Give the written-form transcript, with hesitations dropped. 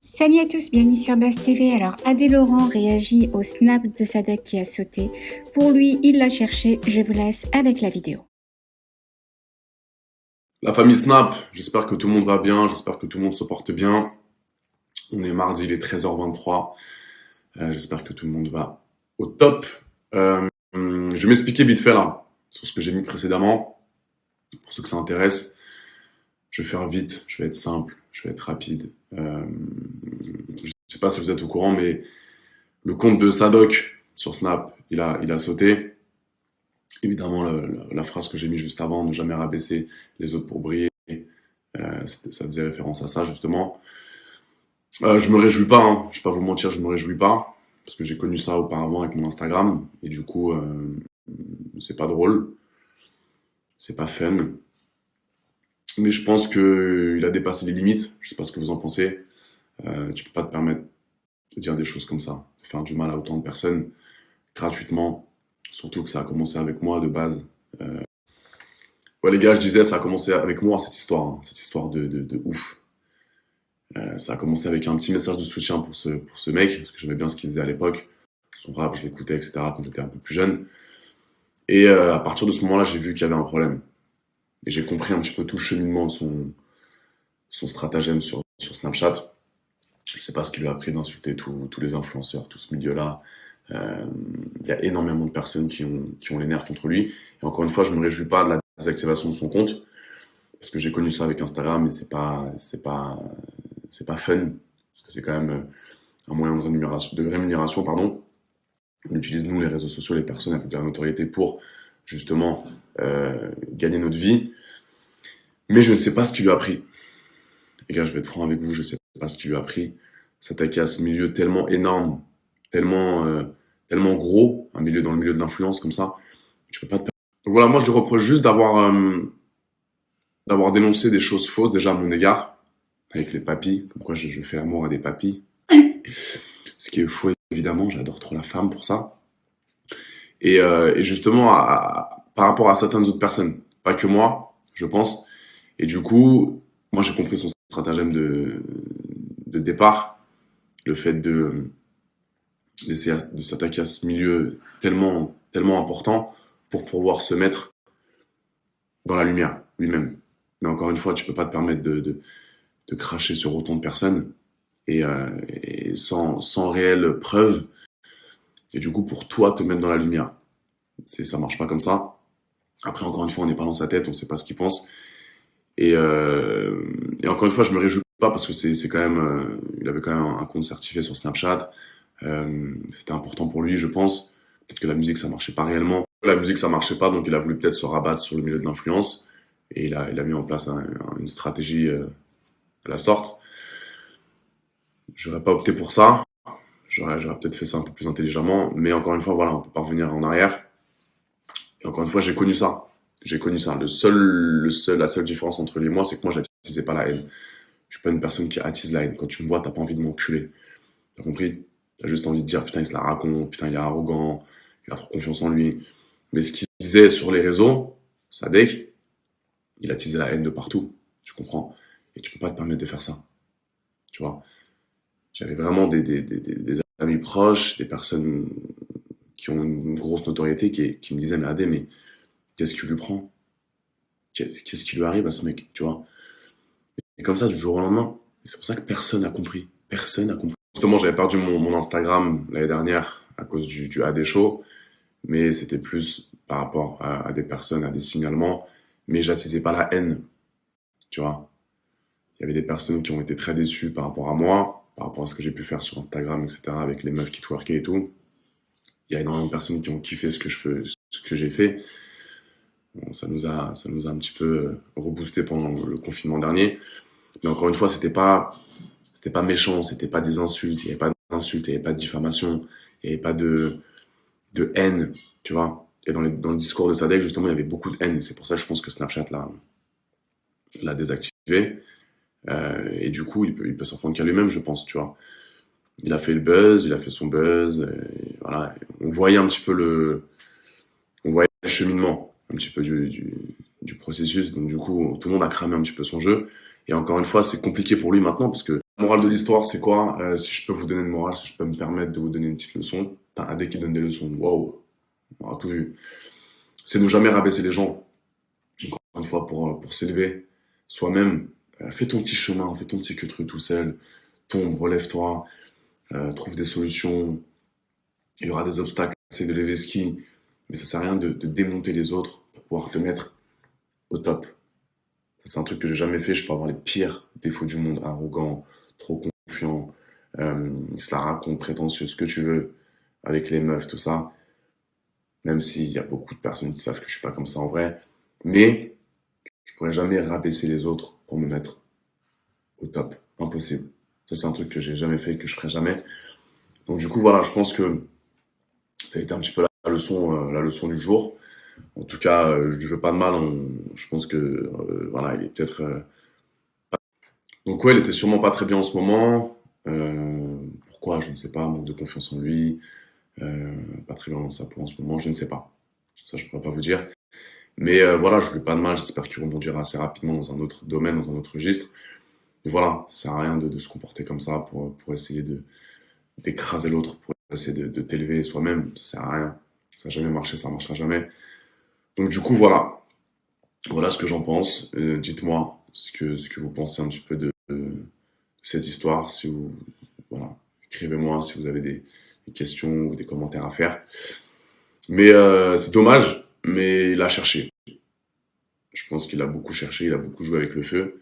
Salut à tous, bienvenue sur Buzz TV. Alors, Adé Laurent réagit au snap de Sadek qui a sauté. Pour lui, il l'a cherché. Je vous laisse avec la vidéo. La famille Snap, j'espère que tout le monde va bien, j'espère que tout le monde se porte bien. On est mardi, il est 13h23. J'espère que tout le monde va au top. Je vais m'expliquer vite fait là, sur ce que j'ai mis précédemment. Pour ceux que ça intéresse, je vais faire vite, je vais être simple, je vais être rapide. Je ne sais pas si vous êtes au courant, mais le compte de Sadok sur Snap, il a sauté. Évidemment, la phrase que j'ai mis juste avant, ne jamais rabaisser les autres pour briller, ça faisait référence à ça justement. Je me réjouis pas, hein. Je vais pas vous mentir, je me réjouis pas, parce que j'ai connu ça auparavant avec mon Instagram, et du coup, c'est pas drôle, c'est pas fun. Mais je pense que il a dépassé les limites. Je sais pas ce que vous en pensez. Tu peux pas te permettre de dire des choses comme ça, de faire du mal à autant de personnes gratuitement. Surtout que ça a commencé avec moi de base. Ouais les gars, je disais, ça a commencé avec moi cette histoire, hein, cette histoire de ouf. Ça a commencé avec un petit message de soutien pour ce mec, parce que j'aimais bien ce qu'il faisait à l'époque. Son rap, je l'écoutais, etc., quand j'étais un peu plus jeune. Et à partir de ce moment-là, j'ai vu qu'il y avait un problème. Et j'ai compris un petit peu tout le cheminement de son stratagème sur Snapchat. Je sais pas ce qu'il lui a appris d'insulter tous les influenceurs, tout ce milieu-là. Il y a énormément de personnes qui ont les nerfs contre lui. Et encore une fois, je me réjouis pas de la désactivation de son compte, parce que j'ai connu ça avec Instagram, et c'est pas fun, parce que c'est quand même un moyen de rémunération, pardon. On utilise, nous, les réseaux sociaux, les personnes avec de la notoriété pour, justement, gagner notre vie. Mais je ne sais pas ce qui lui a pris. Les gars, je vais être franc avec vous, je ne sais pas ce qui lui a pris. S'attaquer à ce milieu tellement énorme, tellement gros, dans le milieu de l'influence comme ça, tu peux pas te permettre. Voilà, moi, je lui reproche juste d'avoir dénoncé des choses fausses, déjà, à mon égard, avec les papis, comme quoi je fais l'amour à des papis. Ce qui est faux, évidemment, j'adore trop la femme pour ça. Et justement, par rapport à certaines autres personnes, pas que moi, je pense. Et du coup, moi j'ai compris son stratagème de départ, le fait d'essayer de s'attaquer à ce milieu tellement important pour pouvoir se mettre dans la lumière lui-même. Mais encore une fois, tu peux pas te permettre de cracher sur autant de personnes et sans réelle preuve. Et du coup, pour toi, te mettre dans la lumière. Ça marche pas comme ça. Après, encore une fois, on n'est pas dans sa tête, on sait pas ce qu'il pense. Et encore une fois, je me réjouis pas parce que c'est quand même, il avait quand même un compte certifié sur Snapchat. C'était important pour lui, je pense. Peut-être que la musique, ça marchait pas réellement. La musique, ça marchait pas, donc il a voulu peut-être se rabattre sur le milieu de l'influence. Et il a mis en place une stratégie à la sorte. J'aurais pas opté pour ça. J'aurais peut-être fait ça un peu plus intelligemment. Mais encore une fois, voilà, on peut pas revenir en arrière. Et encore une fois, j'ai connu ça. J'ai connu ça. La seule différence entre lui et moi, c'est que moi, j'attisais pas la haine. Je suis pas une personne qui attise la haine. Quand tu me vois, t'as pas envie de m'enculer. T'as compris? T'as juste envie de dire, putain, il se la raconte, putain, il est arrogant, il a trop confiance en lui. Mais ce qu'il faisait sur les réseaux, Sadek, il attisait la haine de partout. Tu comprends? Et tu peux pas te permettre de faire ça. Tu vois? J'avais vraiment des amis proches, des personnes qui ont une grosse notoriété qui me disaient, mais Adé, mais qu'est-ce qui lui prend? Qu'est-ce qui lui arrive à ce mec? Tu vois? Et comme ça, du jour au lendemain. Et c'est pour ça que personne n'a compris. Personne n'a compris. Justement, j'avais perdu mon Instagram l'année dernière à cause du AD Show, mais c'était plus par rapport à des personnes, à des signalements, mais j'attisais pas la haine, tu vois. Il y avait des personnes qui ont été très déçues par rapport à moi, par rapport à ce que j'ai pu faire sur Instagram, etc., avec les meufs qui twerkaient et tout. Il y a énormément de personnes qui ont kiffé ce que j'ai fait. Bon, ça nous a un petit peu reboosté pendant le confinement dernier. Mais encore une fois, c'était pas méchant, c'était pas des insultes, il y avait pas d'insultes, il y avait pas de diffamation, il y avait pas de haine, tu vois. Et dans le discours de Sadek, justement, il y avait beaucoup de haine. Et c'est pour ça que je pense que Snapchat l'a désactivé. Et du coup, il peut s'en prendre qu'à lui-même, je pense, tu vois. Il a fait le buzz, il a fait son buzz, et voilà. On voyait un petit peu on voyait le cheminement, un petit peu du processus. Donc du coup, tout le monde a cramé un petit peu son jeu. Et encore une fois, c'est compliqué pour lui maintenant parce que morale de l'histoire, c'est quoi? Si je peux vous donner une morale, si je peux me permettre de vous donner une petite leçon. T'as un deck qui donne des leçons. Waouh, on a tout vu. C'est ne jamais rabaisser les gens. Encore une fois, pour s'élever soi-même, fais ton petit chemin, fais ton petit queutru tout seul. Tombe, relève-toi, trouve des solutions. Il y aura des obstacles, essaye de lever ski. Mais ça sert à rien de démonter les autres pour pouvoir te mettre au top. Ça, c'est un truc que j'ai jamais fait. Je peux avoir les pires défauts du monde, arrogant, trop confiant, il se la raconte, prétentieux, ce que tu veux, avec les meufs, tout ça. Même s'il y a beaucoup de personnes qui savent que je suis pas comme ça en vrai. Mais je pourrais jamais rabaisser les autres pour me mettre au top. Impossible. Ça, c'est un truc que j'ai jamais fait et que je ferai jamais. Donc, du coup, voilà, je pense que ça a été un petit peu la leçon du jour. En tout cas, je lui veux pas de mal. Je pense que, voilà, il est peut-être. Donc, ouais, il était sûrement pas très bien en ce moment. Pourquoi? Je ne sais pas. Manque de confiance en lui. Pas très bien dans sa peau en ce moment. Je ne sais pas. Ça, je pourrais pas vous dire. Mais voilà, je lui veux pas de mal. J'espère qu'il rebondira assez rapidement dans un autre domaine, dans un autre registre. Mais voilà, ça sert à rien de se comporter comme ça pour essayer d'écraser l'autre, pour essayer de t'élever soi-même. Ça sert à rien. Ça n'a jamais marché, ça marchera jamais. Donc du coup, voilà. Voilà ce que j'en pense. Dites-moi ce que vous pensez un petit peu de cette histoire. Si vous, voilà. Écrivez-moi si vous avez des questions ou des commentaires à faire. Mais c'est dommage, mais il a cherché. Je pense qu'il a beaucoup cherché, il a beaucoup joué avec le feu.